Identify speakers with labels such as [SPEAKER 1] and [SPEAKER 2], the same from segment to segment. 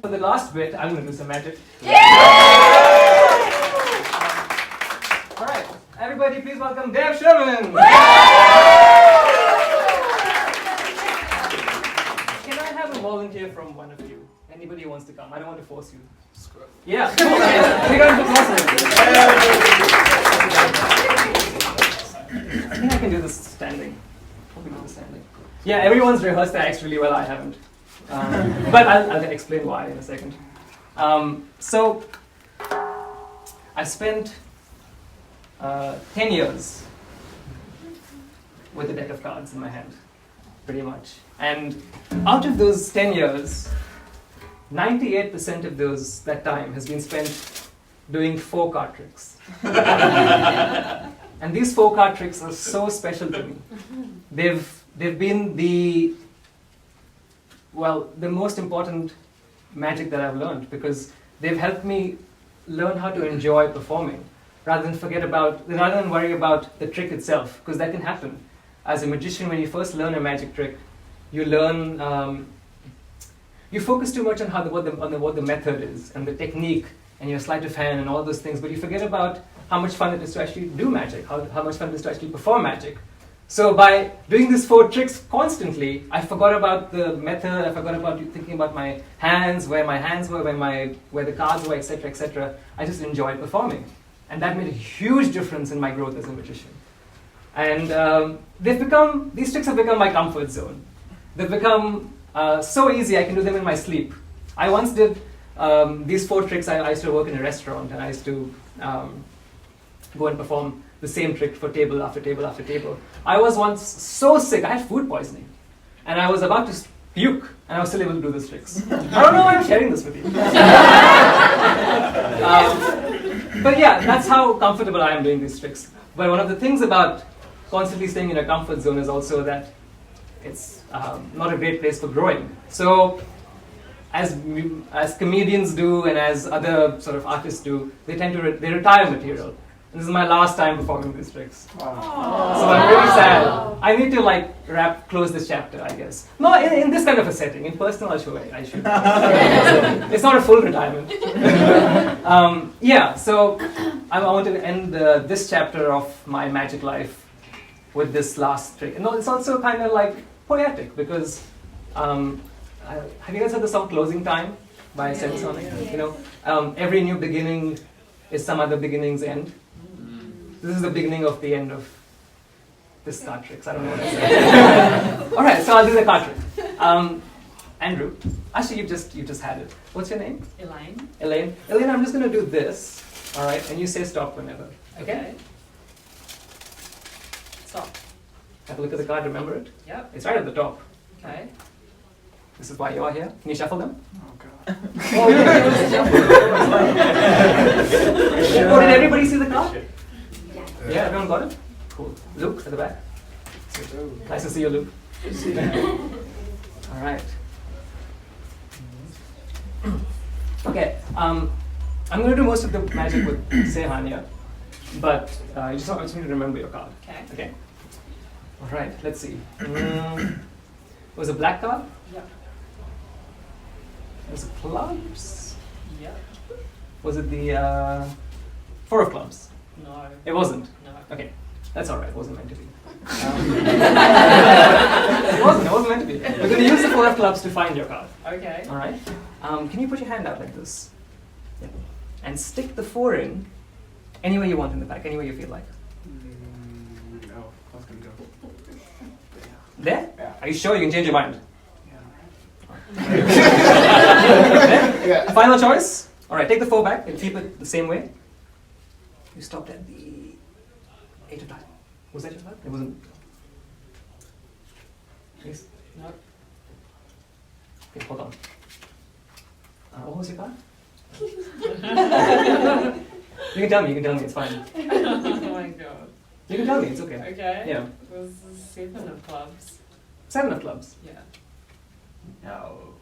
[SPEAKER 1] For the last bit, I'm going to do some magic. All right, everybody, please welcome Sherman. Can I have a volunteer from one of you? Anybody who wants to come? I don't want to force you. Yeah. Cool. Big round of applause. I think I can do this standing. Probably do this standing. Yeah, everyone's rehearsed their acts really well. I haven't. But I'll explain why in a second. So, I spent 10 years with a deck of cards in my hand, pretty much. And out of those 10 years, 98% of that time has been spent doing 4 card tricks. And these 4 card tricks are so special to me. They've been the most important magic that I've learned, because they've helped me learn how to enjoy performing rather than worry about the trick itself, because that can happen. As a magician, when you first learn a magic trick, you learn, you focus too much on what the method is and the technique and your sleight of hand and all those things, but you forget about how much fun it is to actually do magic, how much fun it is to actually perform magic. So by doing these 4 tricks constantly, I forgot about the method, I forgot about thinking about my hands, where my hands were, where the cards were, etc., etc. I just enjoyed performing. And that made a huge difference in my growth as a magician. And these tricks have become my comfort zone. They've become so easy, I can do them in my sleep. I once did these 4 tricks. I used to work in a restaurant, and I used to go and perform the same trick for table after table after table. I was once so sick, I had food poisoning, and I was about to puke, and I was still able to do these tricks. I don't know why I'm sharing this with you. But yeah, that's how comfortable I am doing these tricks. But one of the things about constantly staying in a comfort zone is also that it's not a great place for growing. So as comedians do and as other sort of artists do, they retire material. And this is my last time performing these tricks. Wow. So I'm really sad. I need to close this chapter, I guess. No, in this kind of a setting. In personal, I should. So it's not a full retirement. So I want to end this chapter of my magic life with this last trick. And it's also kind of poetic, because have you guys heard the song "Closing Time" by Sherman? Every new beginning is some other beginning's end. This is the beginning of the end of this card tricks. I don't know what I said. All right, so I'll do the card trick. Andrew, actually you just had it. What's your name?
[SPEAKER 2] Elaine.
[SPEAKER 1] Elaine, I'm just going to do this. All right, and you say stop whenever. Okay?
[SPEAKER 2] Stop.
[SPEAKER 1] Have a look at the card. Remember it?
[SPEAKER 2] Yep.
[SPEAKER 1] It's right at the top.
[SPEAKER 2] Okay.
[SPEAKER 1] This is why you are here. Can you shuffle them?
[SPEAKER 3] Oh god.
[SPEAKER 1] Oh, did everybody see the card? Yeah, everyone got it? Cool. Luke, at the back. Nice to see you, Luke. All right. Okay, I'm going to do most of the magic with Sehania, but I just want you to remember your card. Okay. All right, let's see. Was it a black card?
[SPEAKER 2] Yep.
[SPEAKER 1] Was it clubs?
[SPEAKER 2] Yep.
[SPEAKER 1] Was it the 4 of clubs?
[SPEAKER 2] No.
[SPEAKER 1] It wasn't?
[SPEAKER 2] No.
[SPEAKER 1] Okay, that's all right. It wasn't meant to be. It wasn't meant to be. We're going to use the 4 of clubs to find your card.
[SPEAKER 2] Okay.
[SPEAKER 1] All right. Can you put your hand out like this? Yeah. And stick the 4 in anywhere you want in the pack, anywhere you feel like.
[SPEAKER 3] No, I was gonna go.
[SPEAKER 1] There?
[SPEAKER 3] Yeah.
[SPEAKER 1] Are you sure you can change your mind?
[SPEAKER 3] Yeah.
[SPEAKER 1] Final choice? All right, take the 4 back and keep it the same way. You stopped at the 8 of diamonds. Was that your card? It wasn't. Please?
[SPEAKER 2] No.
[SPEAKER 1] Okay, hold on. What was your card? You can tell me, it's fine.
[SPEAKER 2] Oh my god.
[SPEAKER 1] You can tell me, it's okay.
[SPEAKER 2] Okay.
[SPEAKER 1] Yeah.
[SPEAKER 2] It was 7 of clubs.
[SPEAKER 1] 7 of clubs.
[SPEAKER 2] Yeah.
[SPEAKER 1] No.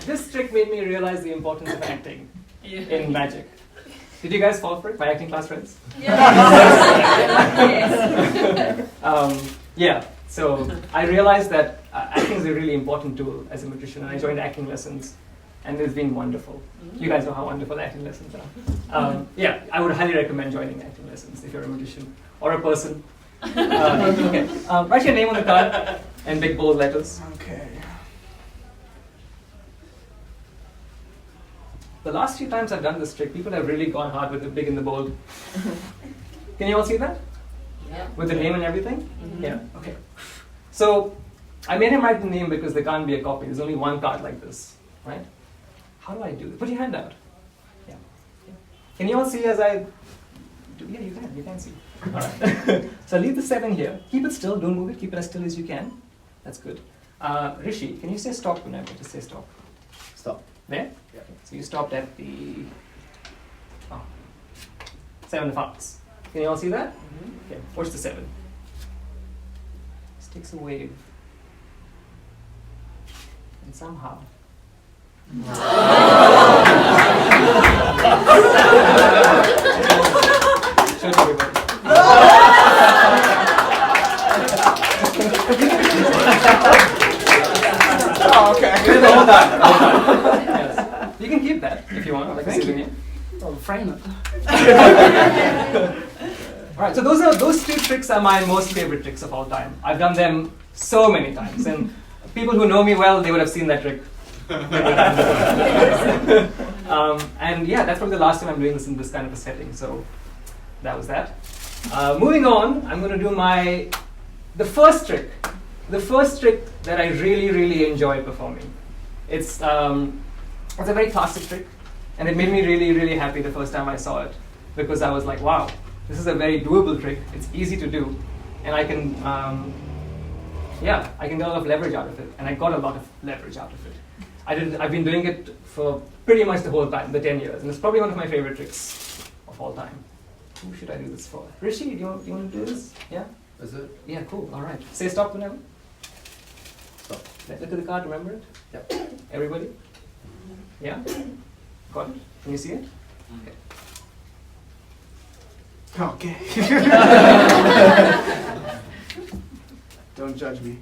[SPEAKER 1] This trick made me realize the importance of acting in magic. Did you guys fall for it? My acting class friends?
[SPEAKER 4] Yes.
[SPEAKER 1] Yeah, so I realized that acting is a really important tool as a magician, and I joined acting lessons, and it's been wonderful. You guys know how wonderful acting lessons are. Yeah, I would highly recommend joining acting lessons if you're a magician or a person. Okay, write your name on the card in big bold letters.
[SPEAKER 3] Okay.
[SPEAKER 1] The last few times I've done this trick, people have really gone hard with the big and the bold. Can you all see that?
[SPEAKER 2] Yeah.
[SPEAKER 1] With the name and everything?
[SPEAKER 2] Mhm.
[SPEAKER 1] Yeah, okay. So, I made him write the name because there can't be a copy. There's only one card like this, right? How do I do it? Put your hand out. Yeah. Can you all see as I do? Yeah, you can see. All right. So leave the 7 here. Keep it still, don't move it, keep it as still as you can. That's good. Rishi, can you say stop whenever? Just say stop.
[SPEAKER 3] Stop.
[SPEAKER 1] There?
[SPEAKER 3] Yeah.
[SPEAKER 1] So you stopped at the 7 of hearts. Can you all see that? Okay, watch the 7. This takes a wave. And somehow. Show it to everybody.
[SPEAKER 3] Oh, okay.
[SPEAKER 1] Hold on. Yes. You can keep that if you want, like a souvenir.
[SPEAKER 3] Oh, frame it.
[SPEAKER 1] Alright, so those 2 tricks are my most favorite tricks of all time. I've done them so many times, and people who know me well, they would have seen that trick. And yeah, that's probably the last time I'm doing this in this kind of a setting, so that was that. Moving on, I'm going to do the first trick that I really, really enjoy performing. It's a very classic trick, and it made me really, really happy the first time I saw it, because I was like, wow, this is a very doable trick. It's easy to do, and I can get a lot of leverage out of it, and I got a lot of leverage out of it. I've been doing it for pretty much the whole time, the 10 years, and it's probably one of my favorite tricks of all time. Who should I do this for? Rishi, do you want to do this? Yeah?
[SPEAKER 3] Is it?
[SPEAKER 1] Yeah, cool, all right. Say stop whenever.
[SPEAKER 3] Stop.
[SPEAKER 1] Look at the card, remember it?
[SPEAKER 3] Yep.
[SPEAKER 1] Everybody? Yeah? Got it? Can you see it? Okay.
[SPEAKER 3] Okay. Don't judge me.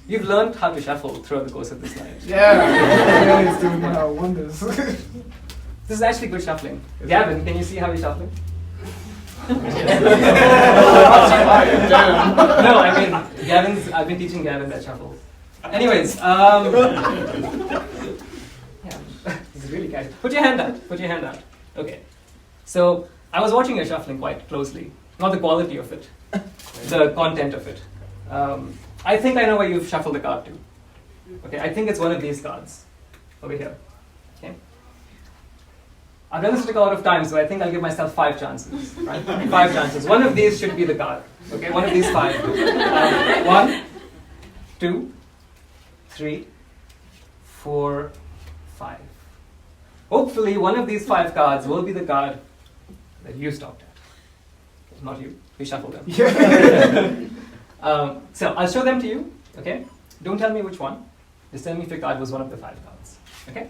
[SPEAKER 1] You've learned how to shuffle throughout the course of this night.
[SPEAKER 3] Yeah. It's doing wonders.
[SPEAKER 1] This is actually good shuffling. Gavin, can you see how he's shuffling? No, I mean, I've been teaching Gavin that shuffle. Anyways, yeah, this is really casual. Put your hand out. Okay. So, I was watching your shuffling quite closely. Not the quality of it, the content of it. I think I know where you've shuffled the card to. Okay, I think it's one of these cards. Over here. Okay. I've done this trick a lot of times, so I think I'll give myself 5 chances. Right? 5 chances. One of these should be the card. Okay, one of these 5. 1, 2, 3, 4, 5. Hopefully, one of these 5 cards will be the card that you stopped at. Not you. You shuffled them. So I'll show them to you. Okay. Don't tell me which one. Just tell me if your card was one of the 5 cards. Okay.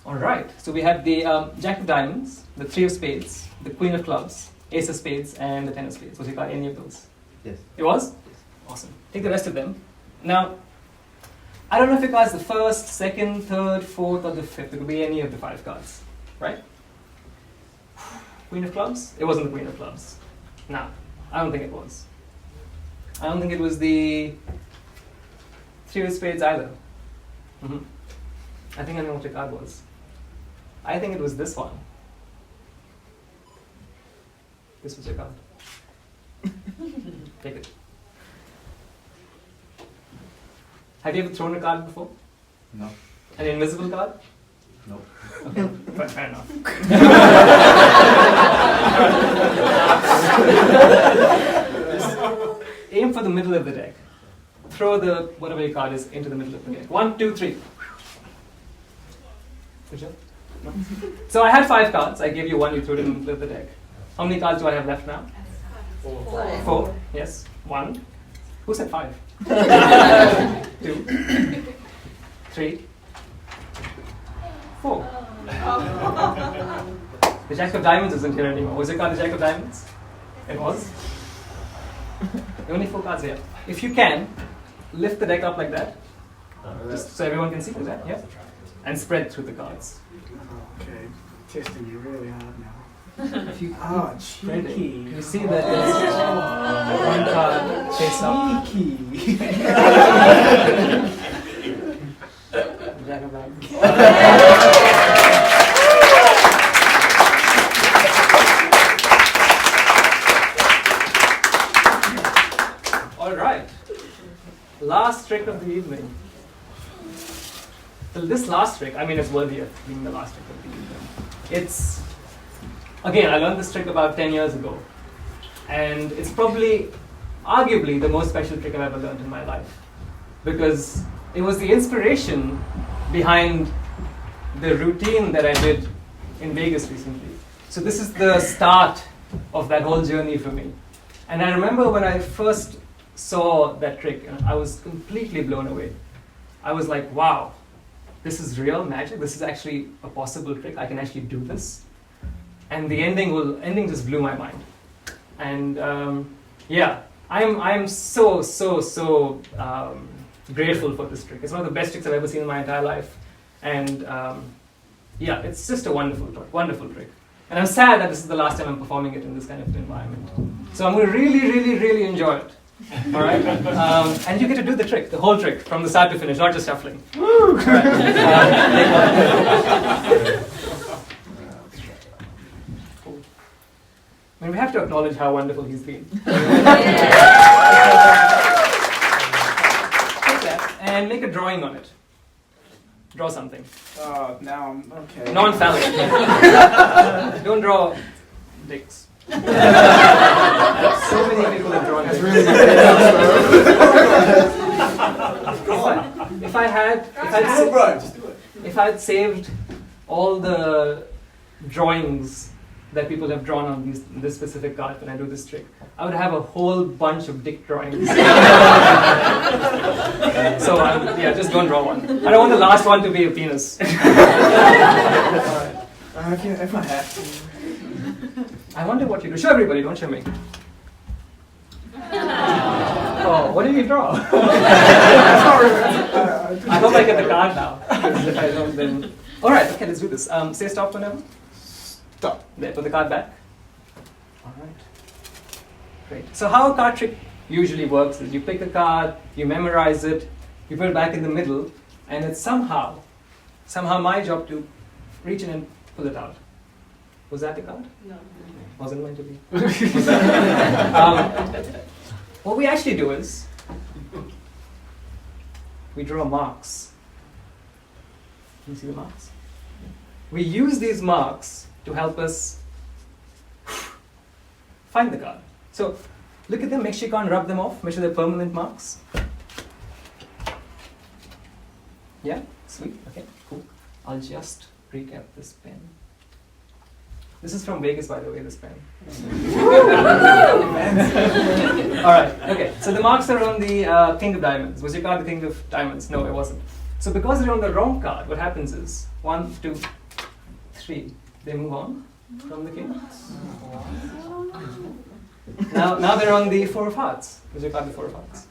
[SPEAKER 1] All right, so we have the Jack of Diamonds, the 3 of Spades, the Queen of Clubs, Ace of Spades, and the 10 of Spades. Was your card any of those?
[SPEAKER 3] Yes.
[SPEAKER 1] It was? Awesome. Take the rest of them. Now, I don't know if your card's the 1st, 2nd, 3rd, 4th, or the 5th. It could be any of the 5 cards, right? Queen of Clubs? It wasn't the Queen of Clubs. No, I don't think it was. I don't think it was the 3 of Spades either. I think I know what your card was. I think it was this one. This was your card. Take it. Have you ever thrown a card before?
[SPEAKER 3] No.
[SPEAKER 1] An invisible card?
[SPEAKER 3] No.
[SPEAKER 1] Okay, fair enough. Aim for the middle of the deck. Throw the whatever your card is into the middle of the deck. 1, 2, 3. Good job. No? So I had 5 cards. I gave you 1. You threw it in the middle of the deck. How many cards do I have left now? 4. Yes. 1. Who said 5? 2, 3, 4. The Jack of Diamonds isn't here anymore. Was your card the Jack of Diamonds? It was? The only 4 cards here. If you can, lift the deck up like that, just so everyone can see that, yeah? And spread through the cards.
[SPEAKER 3] Okay, testing you really hard now.
[SPEAKER 1] If you
[SPEAKER 3] Oh,
[SPEAKER 1] spread it,
[SPEAKER 3] cheeky.
[SPEAKER 1] you see that there's one card face up.
[SPEAKER 3] Cheeky.
[SPEAKER 1] Jack of Diamonds. All right. Last trick of the evening. So this last trick, I mean, it's worthy of being the last trick of the evening. It's, again, I learned this trick about 10 years ago. And it's probably, arguably, the most special trick I've ever learned in my life. Because it was the inspiration behind the routine that I did in Vegas recently. So this is the start of that whole journey for me. And I remember when I first saw that trick, I was completely blown away. I was like, wow, this is real magic. This is actually a possible trick. I can actually do this. And the ending just blew my mind. And yeah, I'm so grateful for this trick. It's one of the best tricks I've ever seen in my entire life. And yeah, it's just a wonderful trick. And I'm sad that this is the last time I'm performing it in this kind of environment. So I'm going to really enjoy it. All right? And you get to do the trick, the whole trick, from the start to finish, not just shuffling. All right. Cool. I mean, we have to acknowledge how wonderful he's been. Take that and make a drawing on it. Draw something.
[SPEAKER 3] Oh, now I'm okay.
[SPEAKER 1] Non-phallic. Don't draw dicks. So many people have drawn dicks.
[SPEAKER 3] Really
[SPEAKER 1] If I had saved all the drawings that people have drawn on this specific card when I do this trick, I would have a whole bunch of dick drawings. So yeah, just don't draw one. I don't want the last one to be a penis.
[SPEAKER 3] if I have to.
[SPEAKER 1] I wonder what you do. Show everybody, don't show me. Oh, what did you draw?
[SPEAKER 3] That's not really.
[SPEAKER 1] I hope I get the card now. Because if I don't, then. Alright, okay, let's do this. Say stop whenever.
[SPEAKER 3] Stop.
[SPEAKER 1] There, put the card back. Alright. Great. So how a card trick usually works is you pick a card, you memorize it, you put it back in the middle, and it's somehow my job to reach in and pull it out. Was that the card?
[SPEAKER 2] No.
[SPEAKER 1] Wasn't meant to be. What we actually do is we draw marks. Can you see the marks? We use these marks to help us find the card. So look at them, make sure you can't rub them off, make sure they're permanent marks. Yeah, sweet, okay, cool. I'll just recap this pen. This is from Vegas, by the way, this pen. Alright, okay, so the marks are on the King of Diamonds. Was your card the King of Diamonds? No, it wasn't. So because they're on the wrong card, what happens is 1, 2, 3. They move on from the King. Now they're on the 4 of Hearts. Was your card the 4 of Hearts?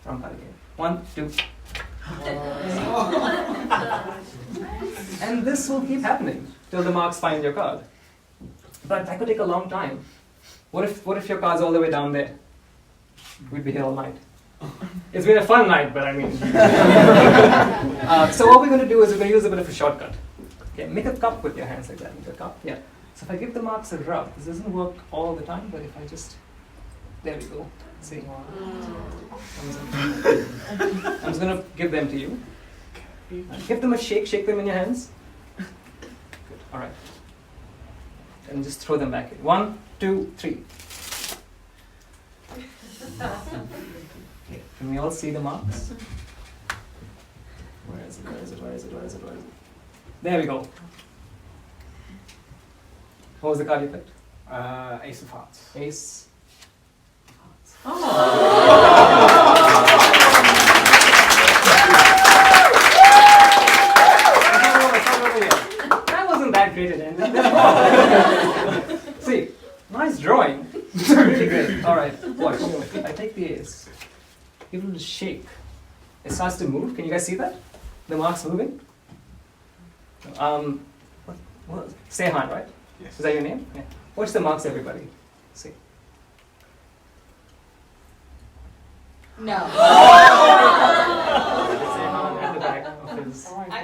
[SPEAKER 1] Wrong card again. 1, 2. And this will keep happening till the marks find your card. But that could take a long time. What if your card's all the way down there? We'd be here all night. It's been a fun night, but I mean. So what we're going to do is we're going to use a bit of a shortcut. Okay, make a cup with your hands like that. Make a cup, yeah. So if I give the marks a rub, this doesn't work all the time, but if I just, there we go. See? I'm just going to give them to you. Give them a shake them in your hands. Good, all right. And just throw them back in. 1, 2, 3. Okay. Can we all see the marks? Where is it? There we go. What was the card you picked?
[SPEAKER 3] Ace of Hearts.
[SPEAKER 1] Ace of Hearts. That wasn't that great an ending. give it a little shake. It starts to move. Can you guys see that? The mark's moving. Sehan, right?
[SPEAKER 3] Yes.
[SPEAKER 1] Is that your name? Yeah. Watch the marks, everybody. See.
[SPEAKER 4] No.
[SPEAKER 1] Sehan at the back of his.
[SPEAKER 2] Oh my god.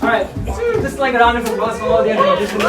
[SPEAKER 1] All right, just like a round of applause for all the other musicians.